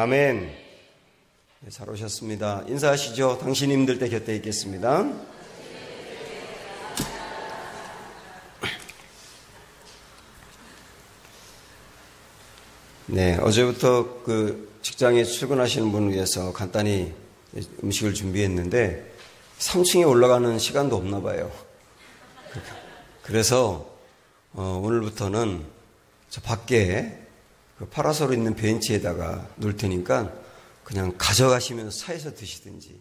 아멘. 네, 잘 오셨습니다. 인사하시죠. 당신 힘들 때 곁에 있겠습니다. 네, 어제부터 직장에 출근하시는 분을 위해서 간단히 음식을 준비했는데 3층에 올라가는 시간도 없나 봐요. 그래서 오늘부터는 저 밖에 파라솔 있는 벤치에다가 놓을 테니까 그냥 가져가시면서 차에서 드시든지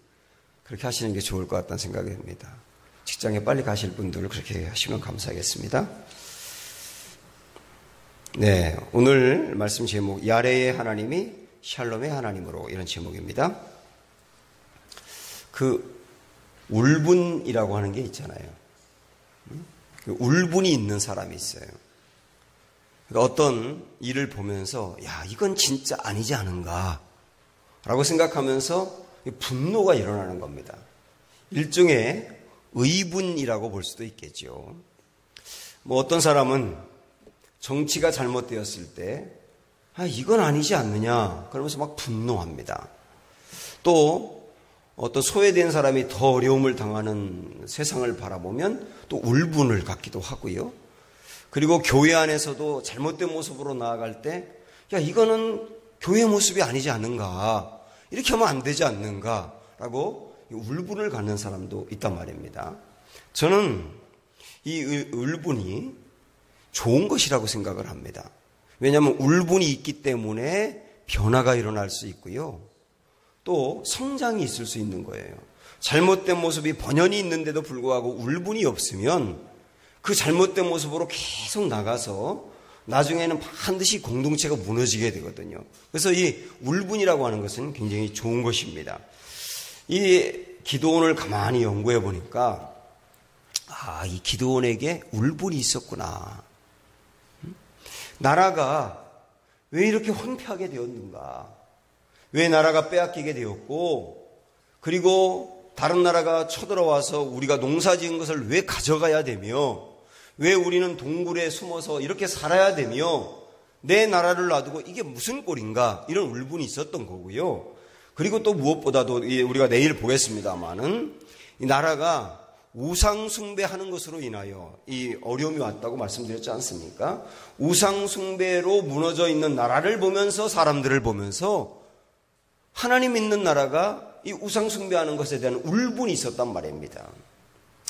그렇게 하시는 게 좋을 것 같다는 생각이 듭니다. 직장에 빨리 가실 분들 그렇게 하시면 감사하겠습니다. 네, 오늘 말씀 제목 야레의 하나님이 샬롬의 하나님으로, 이런 제목입니다. 울분이라고 하는 게 있잖아요. 울분이 있는 사람이 있어요. 그러니까 어떤 일을 보면서 야, 이건 진짜 아니지 않은가 라고 생각하면서 분노가 일어나는 겁니다. 일종의 의분이라고 볼 수도 있겠죠. 어떤 사람은 정치가 잘못되었을 때 이건 아니지 않느냐 그러면서 막 분노합니다. 또 어떤 소외된 사람이 더 어려움을 당하는 세상을 바라보면 또 울분을 갖기도 하고요. 그리고 교회 안에서도 잘못된 모습으로 나아갈 때 이거는 교회 모습이 아니지 않는가, 이렇게 하면 안 되지 않는가라고 울분을 갖는 사람도 있단 말입니다. 저는 이 울분이 좋은 것이라고 생각을 합니다. 왜냐하면 울분이 있기 때문에 변화가 일어날 수 있고요. 또 성장이 있을 수 있는 거예요. 잘못된 모습이 번연히 있는데도 불구하고 울분이 없으면 그 잘못된 모습으로 계속 나가서 나중에는 반드시 공동체가 무너지게 되거든요. 그래서 이 울분이라고 하는 것은 굉장히 좋은 것입니다. 이 기드온을 가만히 연구해 보니까 이 기드온에게 울분이 있었구나. 나라가 왜 이렇게 황폐하게 되었는가? 왜 나라가 빼앗기게 되었고, 그리고 다른 나라가 쳐들어와서 우리가 농사 지은 것을 왜 가져가야 되며, 왜 우리는 동굴에 숨어서 이렇게 살아야 되며, 내 나라를 놔두고 이게 무슨 꼴인가? 이런 울분이 있었던 거고요. 그리고 또 무엇보다도 우리가 내일 보겠습니다마는 이 나라가 우상 숭배하는 것으로 인하여 이 어려움이 왔다고 말씀드렸지 않습니까? 우상 숭배로 무너져 있는 나라를 보면서, 사람들을 보면서 하나님 믿는 나라가 이 우상 숭배하는 것에 대한 울분이 있었단 말입니다.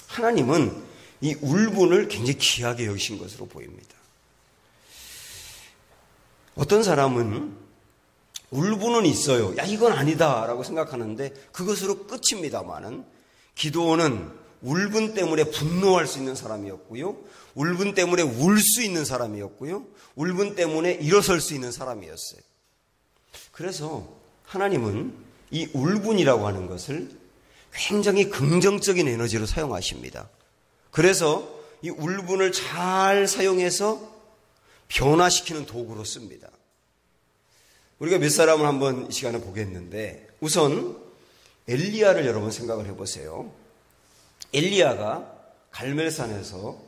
하나님은 이 울분을 굉장히 귀하게 여기신 것으로 보입니다. 어떤 사람은 울분은 있어요. 이건 아니다라고 생각하는데 그것으로 끝입니다만은, 기드온은 울분 때문에 분노할 수 있는 사람이었고요. 울분 때문에 울 수 있는 사람이었고요. 울분 때문에 일어설 수 있는 사람이었어요. 그래서 하나님은 이 울분이라고 하는 것을 굉장히 긍정적인 에너지로 사용하십니다. 그래서 이 울분을 잘 사용해서 변화시키는 도구로 씁니다. 우리가 몇 사람을 한번 이 시간에 보겠는데, 우선 엘리야를 여러분 생각을 해보세요. 엘리야가 갈멜산에서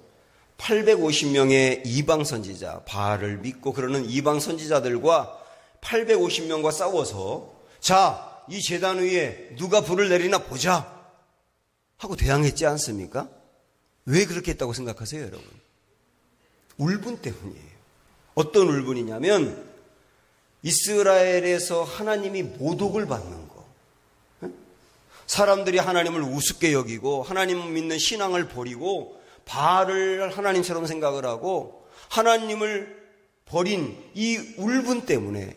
850명의 이방 선지자, 바알을 믿고 그러는 이방 선지자들과 850명과 싸워서 자, 이 제단 위에 누가 불을 내리나 보자 하고 대항했지 않습니까? 왜 그렇게 했다고 생각하세요, 여러분? 울분 때문이에요. 어떤 울분이냐면 이스라엘에서 하나님이 모독을 받는 거. 사람들이 하나님을 우습게 여기고 하나님 믿는 신앙을 버리고 바알을 하나님처럼 생각을 하고 하나님을 버린 이 울분 때문에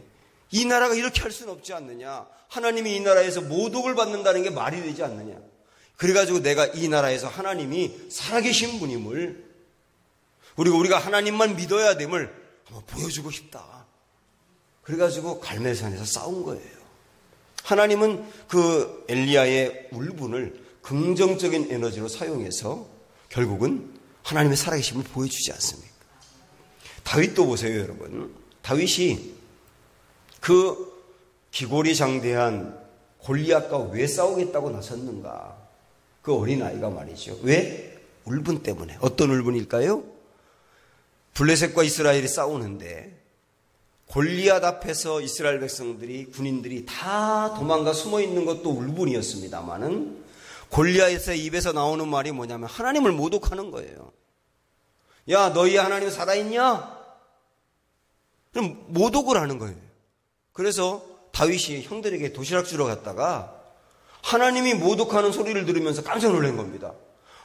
이 나라가 이렇게 할 수는 없지 않느냐. 하나님이 이 나라에서 모독을 받는다는 게 말이 되지 않느냐. 그래가지고 내가 이 나라에서 하나님이 살아계신 분임을, 그리고 우리가 하나님만 믿어야 됨을 한번 보여주고 싶다. 그래가지고 갈멜산에서 싸운 거예요. 하나님은 그 엘리야의 울분을 긍정적인 에너지로 사용해서 결국은 하나님의 살아계심을 보여주지 않습니까? 다윗도 보세요, 여러분. 다윗이 그 기골이 장대한 골리앗과 왜 싸우겠다고 나섰는가? 그 어린아이가 말이죠. 왜? 울분 때문에. 어떤 울분일까요? 블레셋과 이스라엘이 싸우는데 골리앗 앞에서 이스라엘 백성들이, 군인들이 다 도망가 숨어 있는 것도 울분이었습니다만은 골리앗의 입에서 나오는 말이 뭐냐면 하나님을 모독하는 거예요. 야, 너희 하나님 살아있냐? 그럼 모독을 하는 거예요. 그래서 다윗이 형들에게 도시락 주러 갔다가 하나님이 모독하는 소리를 들으면서 깜짝 놀란 겁니다.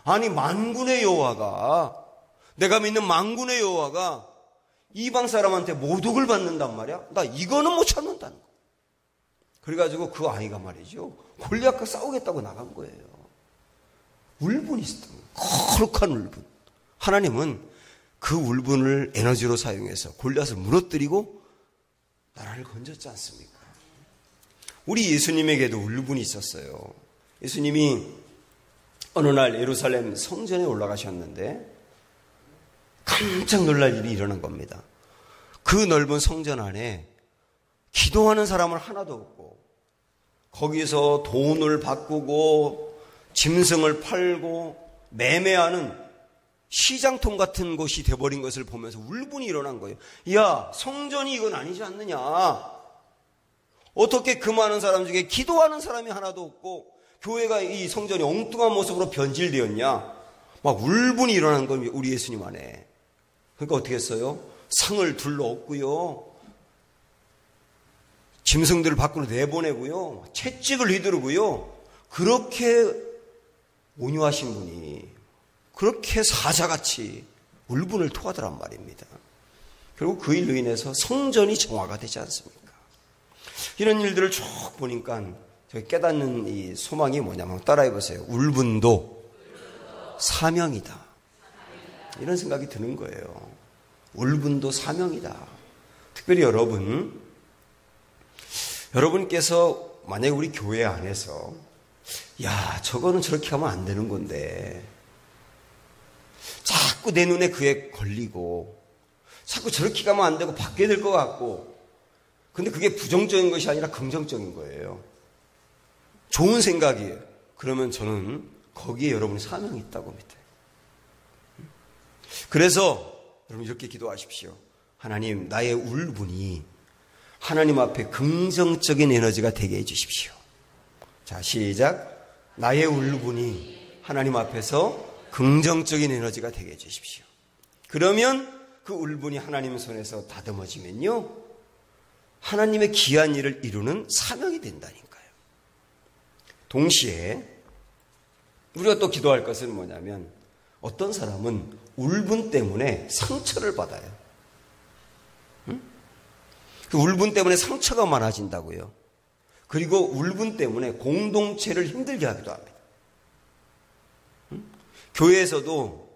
아니, 만군의 여호와가, 내가 믿는 만군의 여호와가 이방 사람한테 모독을 받는단 말이야? 나 이거는 못 참는다는 거. 그래가지고 그 아이가 말이죠, 골리앗과 싸우겠다고 나간 거예요. 울분이 있었던 거예요. 거룩한 울분. 하나님은 그 울분을 에너지로 사용해서 골리앗을 무너뜨리고 나라를 건졌지 않습니까? 우리 예수님에게도 울분이 있었어요. 예수님이 어느 날 예루살렘 성전에 올라가셨는데 깜짝 놀랄 일이 일어난 겁니다. 그 넓은 성전 안에 기도하는 사람은 하나도 없고 거기서 돈을 바꾸고 짐승을 팔고 매매하는 시장통 같은 곳이 돼버린 것을 보면서 울분이 일어난 거예요. 야, 성전이 이건 아니지 않느냐? 어떻게 그 많은 사람 중에 기도하는 사람이 하나도 없고 교회가 이 성전이 엉뚱한 모습으로 변질되었냐? 막 울분이 일어난 겁니다. 우리 예수님 안에. 그러니까 어떻게 했어요? 상을 둘러엎고요, 짐승들을 밖으로 내보내고요, 채찍을 휘두르고요. 그렇게 온유하신 분이 그렇게 사자같이 울분을 토하더란 말입니다. 그리고 그 일로 인해서 성전이 정화가 되지 않습니까? 이런 일들을 쭉 보니까 저희 깨닫는 이 소망이 뭐냐면, 따라해보세요. 울분도 사명이다. 이런 생각이 드는 거예요. 울분도 사명이다. 특별히 여러분께서 만약에 우리 교회 안에서 야, 저거는 저렇게 하면 안 되는 건데 자꾸 내 눈에 그게 걸리고 자꾸 저렇게 가면 안 되고 받게 될 것 같고, 근데 그게 부정적인 것이 아니라 긍정적인 거예요. 좋은 생각이에요. 그러면 저는 거기에 여러분의 사명이 있다고 믿어요. 그래서 여러분 이렇게 기도하십시오. 하나님, 나의 울분이 하나님 앞에 긍정적인 에너지가 되게 해주십시오. 자, 시작. 나의 울분이 하나님 앞에서 긍정적인 에너지가 되게 해주십시오. 그러면 그 울분이 하나님 손에서 다듬어지면요, 하나님의 귀한 일을 이루는 사명이 된다니까요. 동시에 우리가 또 기도할 것은 뭐냐면, 어떤 사람은 울분 때문에 상처를 받아요. 그 울분 때문에 상처가 많아진다고요. 그리고 울분 때문에 공동체를 힘들게 하기도 합니다. 교회에서도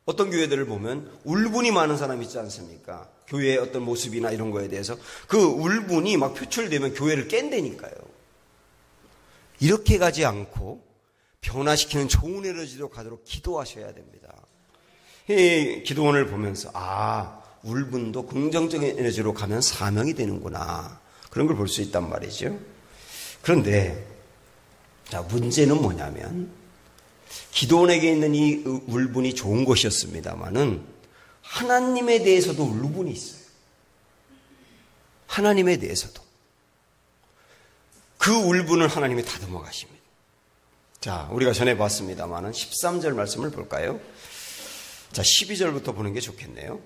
어떤 교회들을 보면 울분이 많은 사람이 있지 않습니까? 교회의 어떤 모습이나 이런 거에 대해서 그 울분이 막 표출되면 교회를 깬다니까요. 이렇게 가지 않고 변화시키는 좋은 에너지로 가도록 기도하셔야 됩니다. 이 기도원을 보면서 울분도 긍정적인 에너지로 가면 사명이 되는구나, 그런 걸 볼 수 있단 말이죠. 그런데 자, 문제는 뭐냐면, 기도원에게 있는 이 울분이 좋은 것이었습니다마는 하나님에 대해서도 울분이 있어요. 하나님에 대해서도 그 울분을 하나님이 다듬어 가십니다. 자, 우리가 전에 봤습니다마는 13절 말씀을 볼까요? 자, 12절부터 보는 게 좋겠네요.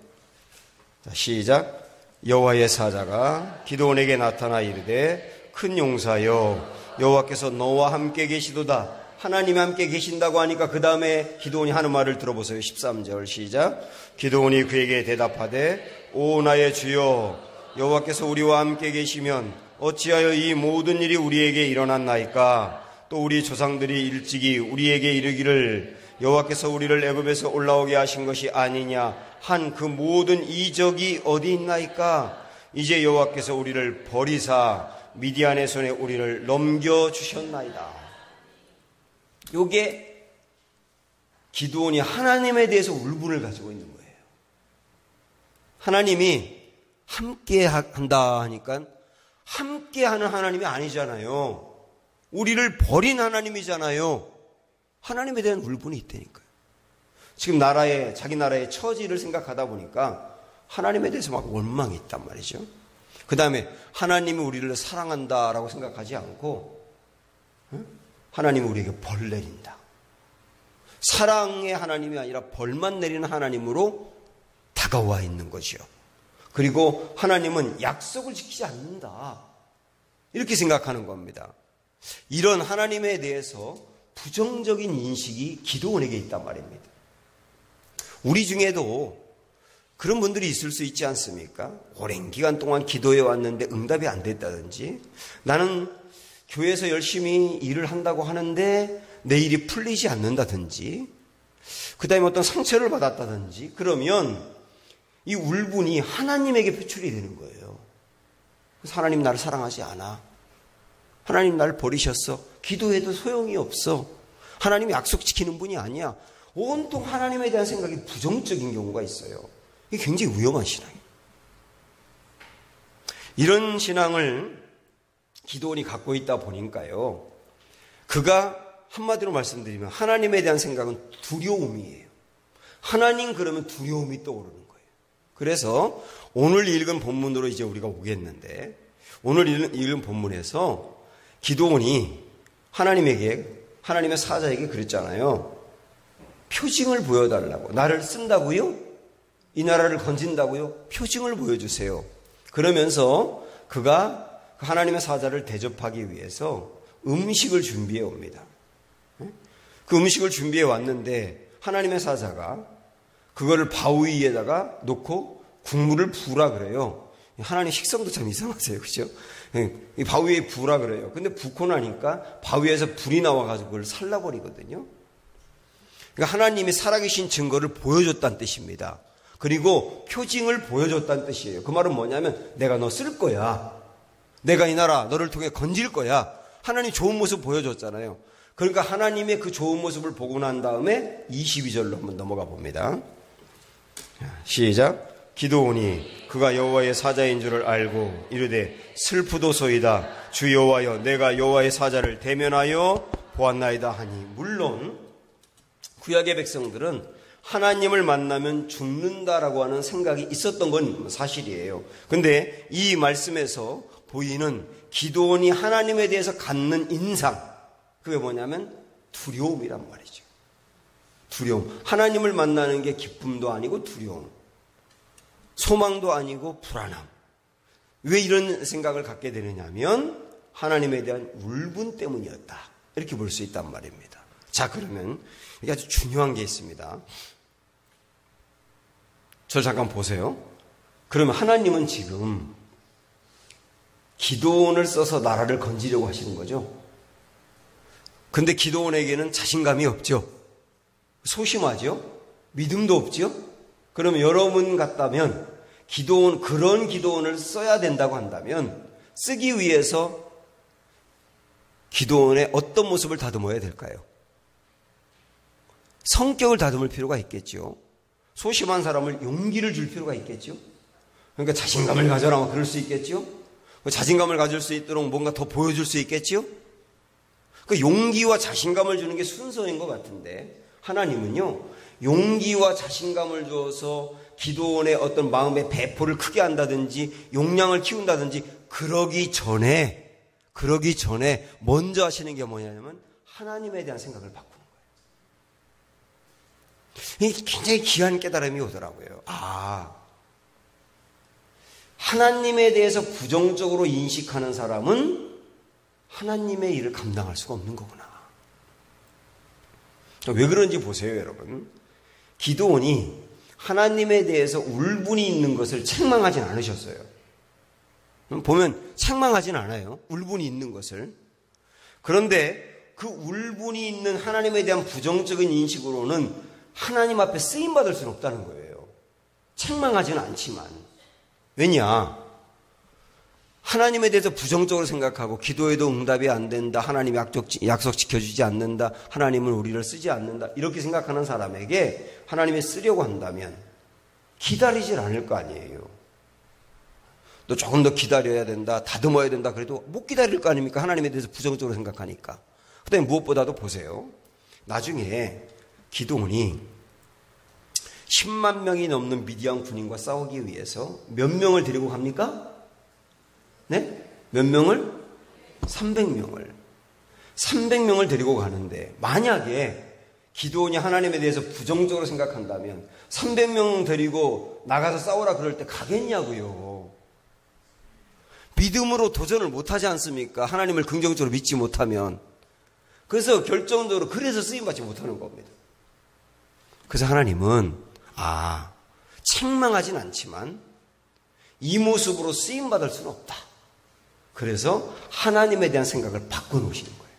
자, 시작. 여호와의 사자가 기드온에게 나타나 이르되, 큰 용사여, 여호와께서 너와 함께 계시도다. 하나님이 함께 계신다고 하니까 그 다음에 기드온이 하는 말을 들어보세요. 13절 시작. 기드온이 그에게 대답하되, 오 나의 주여, 여호와께서 우리와 함께 계시면 어찌하여 이 모든 일이 우리에게 일어났나이까? 또 우리 조상들이 일찍이 우리에게 이르기를 여호와께서 우리를 애굽에서 올라오게 하신 것이 아니냐 한 그 모든 이적이 어디 있나이까? 이제 여호와께서 우리를 버리사 미디안의 손에 우리를 넘겨주셨나이다. 요게 기드온이 하나님에 대해서 울분을 가지고 있는 거예요. 하나님이 함께 한다 하니까 함께하는 하나님이 아니잖아요. 우리를 버린 하나님이잖아요. 하나님에 대한 울분이 있다니까요. 지금 자기 나라의 처지를 생각하다 보니까 하나님에 대해서 막 원망이 있단 말이죠. 그 다음에 하나님이 우리를 사랑한다라고 생각하지 않고 하나님이 우리에게 벌 내린다. 사랑의 하나님이 아니라 벌만 내리는 하나님으로 다가와 있는 거죠. 그리고 하나님은 약속을 지키지 않는다. 이렇게 생각하는 겁니다. 이런 하나님에 대해서 부정적인 인식이 기도원에게 있단 말입니다. 우리 중에도 그런 분들이 있을 수 있지 않습니까? 오랜 기간 동안 기도해 왔는데 응답이 안 됐다든지, 나는 교회에서 열심히 일을 한다고 하는데 내 일이 풀리지 않는다든지, 그 다음에 어떤 상처를 받았다든지, 그러면 이 울분이 하나님에게 표출이 되는 거예요. 그래서 하나님 나를 사랑하지 않아. 하나님 나를 버리셨어. 기도해도 소용이 없어. 하나님이 약속 지키는 분이 아니야. 온통 하나님에 대한 생각이 부정적인 경우가 있어요. 이게 굉장히 위험한 신앙이에요. 이런 신앙을 기도원이 갖고 있다 보니까요, 그가 한마디로 말씀드리면 하나님에 대한 생각은 두려움이에요. 하나님 그러면 두려움이 떠오르는 거예요. 그래서 오늘 읽은 본문으로 이제 우리가 오겠는데, 오늘 읽은 본문에서 기도원이 하나님의 사자에게 그랬잖아요. 표징을 보여달라고. 나를 쓴다고요? 이 나라를 건진다고요? 표징을 보여주세요. 그러면서 그가 하나님의 사자를 대접하기 위해서 음식을 준비해 옵니다. 그 음식을 준비해 왔는데 하나님의 사자가 그거를 바위 위에다가 놓고 국물을 부으라 그래요. 하나님 식성도 참 이상하세요. 그죠? 이 바위 위에 부으라 그래요. 근데 붓고 나니까 바위에서 불이 나와가지고 그걸 살라버리거든요. 그러니까 하나님이 살아계신 증거를 보여줬다는 뜻입니다. 그리고 표징을 보여줬다는 뜻이에요. 그 말은 뭐냐면 내가 너 쓸 거야. 내가 이 나라 너를 통해 건질 거야. 하나님 좋은 모습 보여줬잖아요. 그러니까 하나님의 그 좋은 모습을 보고 난 다음에 22절로 한번 넘어가 봅니다. 시작. 기도오니 그가 여호와의 사자인 줄을 알고 이르되 슬프도소이다. 주 여호와여 내가 여호와의 사자를 대면하여 보았나이다 하니, 물론 구약의 백성들은 하나님을 만나면 죽는다라고 하는 생각이 있었던 건 사실이에요. 근데 이 말씀에서 보이는 기도원이 하나님에 대해서 갖는 인상, 그게 뭐냐면 두려움이란 말이죠. 두려움. 하나님을 만나는 게 기쁨도 아니고 두려움. 소망도 아니고 불안함. 왜 이런 생각을 갖게 되느냐면 하나님에 대한 울분 때문이었다. 이렇게 볼 수 있단 말입니다. 자, 그러면 이게 아주 중요한 게 있습니다. 저를 잠깐 보세요. 그러면 하나님은 지금 기도원을 써서 나라를 건지려고 하시는 거죠. 근데 기도원에게는 자신감이 없죠. 소심하죠. 믿음도 없죠. 그러면 여러분 같다면 그런 기도원을 써야 된다고 한다면 쓰기 위해서 기도원의 어떤 모습을 다듬어야 될까요? 성격을 다듬을 필요가 있겠죠. 소심한 사람을 용기를 줄 필요가 있겠죠. 그러니까 자신감을 가져라, 그럴 수 있겠죠. 자신감을 가질 수 있도록 뭔가 더 보여줄 수 있겠죠. 그 용기와 자신감을 주는 게 순서인 것 같은데, 하나님은요 용기와 자신감을 주어서 기도원의 어떤 마음의 배포를 크게 한다든지 용량을 키운다든지 그러기 전에 먼저 하시는 게 뭐냐면 하나님에 대한 생각을 바꾸는 거예요. 굉장히 귀한 깨달음이 오더라고요. 하나님에 대해서 부정적으로 인식하는 사람은 하나님의 일을 감당할 수가 없는 거구나. 왜 그런지 보세요, 여러분. 기도원이 하나님에 대해서 울분이 있는 것을 책망하진 않으셨어요. 보면 책망하진 않아요. 울분이 있는 것을. 그런데 그 울분이 있는 하나님에 대한 부정적인 인식으로는 하나님 앞에 쓰임받을 수는 없다는 거예요. 책망하지는 않지만. 왜냐? 하나님에 대해서 부정적으로 생각하고 기도해도 응답이 안 된다. 하나님이 약속 지켜주지 않는다. 하나님은 우리를 쓰지 않는다. 이렇게 생각하는 사람에게 하나님이 쓰려고 한다면 기다리질 않을 거 아니에요. 너 조금 더 기다려야 된다. 다듬어야 된다. 그래도 못 기다릴 거 아닙니까? 하나님에 대해서 부정적으로 생각하니까. 그다음에 무엇보다도 보세요. 나중에 기도원이 10만 명이 넘는 미디안 군인과 싸우기 위해서 몇 명을 데리고 갑니까? 네? 몇 명을? 300명을. 300명을 데리고 가는데 만약에 기드온이 하나님에 대해서 부정적으로 생각한다면 300명 데리고 나가서 싸우라 그럴 때 가겠냐고요. 믿음으로 도전을 못하지 않습니까? 하나님을 긍정적으로 믿지 못하면. 그래서 결정적으로 그래서 쓰임받지 못하는 겁니다. 그래서 하나님은 책망하진 않지만 이 모습으로 쓰임받을 수는 없다. 그래서 하나님에 대한 생각을 바꿔놓으시는 거예요.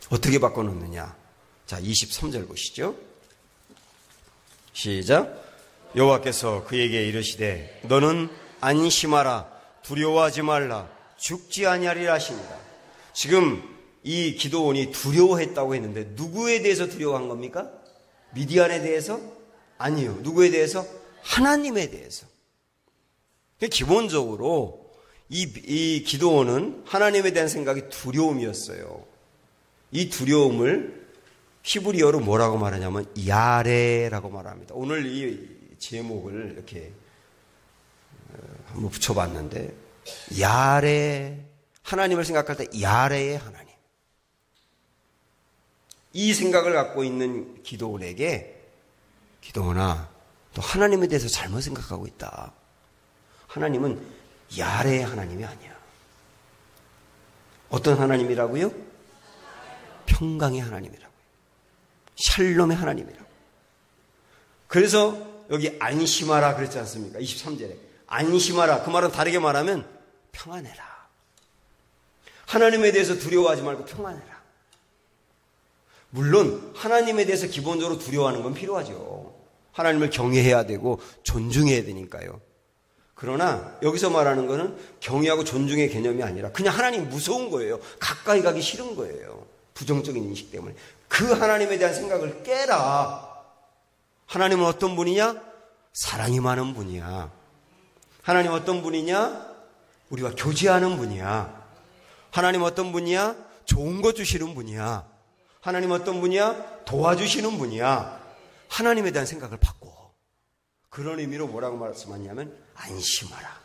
어떻게 바꿔놓느냐? 자, 23절 보시죠. 시작. 여호와께서 그에게 이르시되 너는 안심하라 두려워하지 말라 죽지 아니하리라 하십니다. 지금 이 기드온이 두려워했다고 했는데 누구에 대해서 두려워한 겁니까? 미디안에 대해서? 아니요. 누구에 대해서? 하나님에 대해서. 기본적으로 이 기드온은 하나님에 대한 생각이 두려움이었어요. 이 두려움을 히브리어로 뭐라고 말하냐면 야레라고 말합니다. 오늘 이 제목을 이렇게 한번 붙여봤는데 야레, 하나님을 생각할 때 야레의 하나님. 이 생각을 갖고 있는 기드온에게 기드온아, 또 하나님에 대해서 잘못 생각하고 있다. 하나님은 야레의 하나님이 아니야. 어떤 하나님이라고요? 평강의 하나님이라고요. 샬롬의 하나님이라고. 그래서 여기 안심하라 그랬지 않습니까? 23절에 안심하라. 그 말은 다르게 말하면 평안해라. 하나님에 대해서 두려워하지 말고 평안해라. 물론 하나님에 대해서 기본적으로 두려워하는 건 필요하죠. 하나님을 경외해야 되고 존중해야 되니까요. 그러나 여기서 말하는 거는 경외하고 존중의 개념이 아니라 그냥 하나님 무서운 거예요. 가까이 가기 싫은 거예요. 부정적인 인식 때문에. 그 하나님에 대한 생각을 깨라. 하나님은 어떤 분이냐? 사랑이 많은 분이야. 하나님 어떤 분이냐? 우리와 교제하는 분이야. 하나님 어떤 분이야? 좋은 거 주시는 분이야. 하나님 어떤 분이야? 도와주시는 분이야. 하나님에 대한 생각을 바꿔. 그런 의미로 뭐라고 말씀하냐면 안심하라.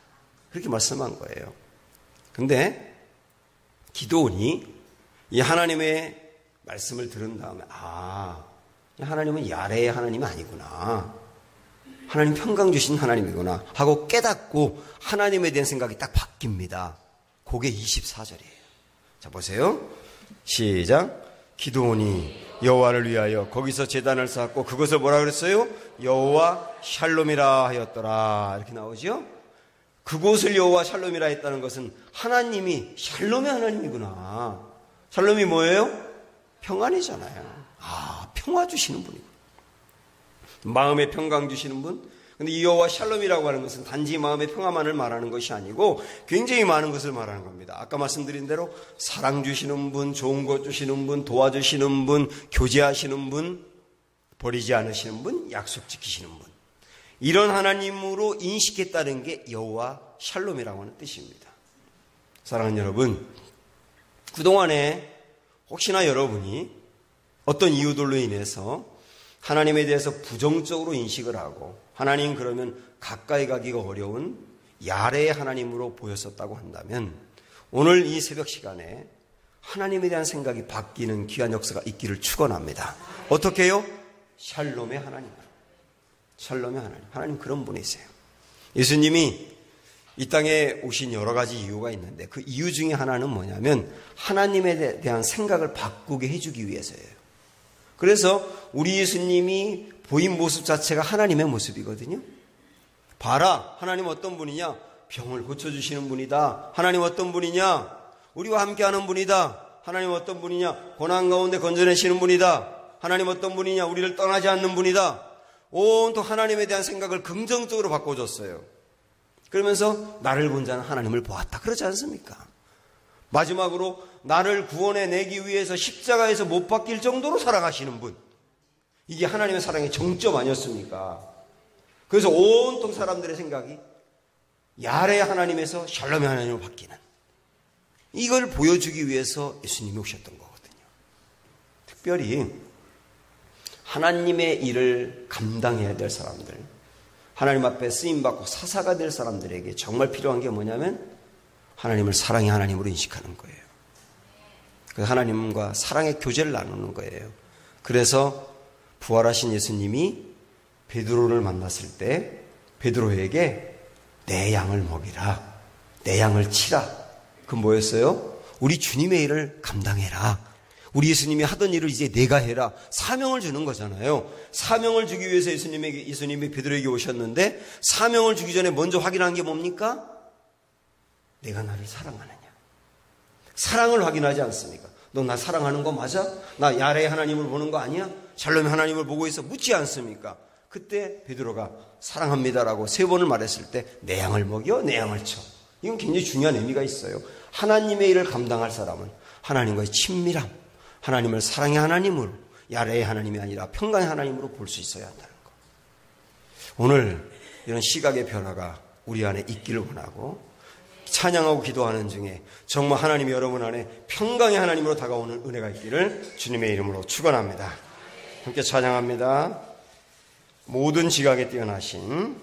그렇게 말씀한 거예요. 근데 기드온이 이 하나님의 말씀을 들은 다음에 하나님은 야레의 하나님이 아니구나. 하나님 평강 주신 하나님이구나 하고 깨닫고 하나님에 대한 생각이 딱 바뀝니다. 그게 24절이에요. 자, 보세요. 시작. 기드온이 여호와를 위하여 거기서 제단을 쌓았고 그것을 뭐라 그랬어요? 여호와 샬롬이라 하였더라. 이렇게 나오죠? 그곳을 여호와 샬롬이라 했다는 것은 하나님이 샬롬의 하나님이구나. 샬롬이 뭐예요? 평안이잖아요. 평화 주시는 분이고 마음의 평강 주시는 분. 근데 이 여호와 샬롬이라고 하는 것은 단지 마음의 평화만을 말하는 것이 아니고 굉장히 많은 것을 말하는 겁니다. 아까 말씀드린 대로 사랑 주시는 분, 좋은 것 주시는 분, 도와주시는 분, 교제하시는 분, 버리지 않으시는 분, 약속 지키시는 분. 이런 하나님으로 인식했다는 게 여호와 샬롬이라고 하는 뜻입니다. 사랑하는 여러분, 그동안에 혹시나 여러분이 어떤 이유들로 인해서 하나님에 대해서 부정적으로 인식을 하고 하나님 그러면 가까이 가기가 어려운 야레의 하나님으로 보였었다고 한다면 오늘 이 새벽 시간에 하나님에 대한 생각이 바뀌는 귀한 역사가 있기를 축원합니다. 어떻게 해요? 샬롬의 하나님. 샬롬의 하나님. 하나님 그런 분이세요. 예수님이 이 땅에 오신 여러 가지 이유가 있는데 그 이유 중에 하나는 뭐냐면 하나님에 대한 생각을 바꾸게 해주기 위해서예요. 그래서 우리 예수님이 보인 모습 자체가 하나님의 모습이거든요. 봐라, 하나님 어떤 분이냐? 병을 고쳐주시는 분이다. 하나님 어떤 분이냐? 우리와 함께하는 분이다. 하나님 어떤 분이냐? 고난 가운데 건져내시는 분이다. 하나님 어떤 분이냐? 우리를 떠나지 않는 분이다. 온통 하나님에 대한 생각을 긍정적으로 바꿔줬어요. 그러면서 나를 본 자는 하나님을 보았다. 그렇지 않습니까? 마지막으로 나를 구원해내기 위해서 십자가에서 못 박힐 정도로 사랑하시는 분. 이게 하나님의 사랑의 정점 아니었습니까? 그래서 온통 사람들의 생각이 야레 하나님에서 샬롬의 하나님으로 바뀌는 이걸 보여주기 위해서 예수님이 오셨던 거거든요. 특별히 하나님의 일을 감당해야 될 사람들, 하나님 앞에 쓰임받고 사사가 될 사람들에게 정말 필요한 게 뭐냐면 하나님을 사랑의 하나님으로 인식하는 거예요. 그래서 하나님과 사랑의 교제를 나누는 거예요. 그래서 부활하신 예수님이 베드로를 만났을 때 베드로에게 내 양을 먹이라, 내 양을 치라. 그건 뭐였어요? 우리 주님의 일을 감당해라. 우리 예수님이 하던 일을 이제 내가 해라. 사명을 주는 거잖아요. 사명을 주기 위해서 예수님이 베드로에게 오셨는데 사명을 주기 전에 먼저 확인한 게 뭡니까? 내가 나를 사랑하느냐. 사랑을 확인하지 않습니까? 너 나 사랑하는 거 맞아? 나 야레의 하나님을 보는 거 아니야? 샬롬의 하나님을 보고 있어? 묻지 않습니까? 그때 베드로가 사랑합니다라고 3번을 말했을 때 내 양을 먹여, 내 양을 쳐. 이건 굉장히 중요한 의미가 있어요. 하나님의 일을 감당할 사람은 하나님과의 친밀함, 하나님을 사랑의 하나님으로, 야레의 하나님이 아니라 평강의 하나님으로 볼 수 있어야 한다는 거. 오늘 이런 시각의 변화가 우리 안에 있기를 원하고 찬양하고 기도하는 중에 정말 하나님이 여러분 안에 평강의 하나님으로 다가오는 은혜가 있기를 주님의 이름으로 축원합니다. 함께 찬양합니다. 모든 지각에 뛰어나신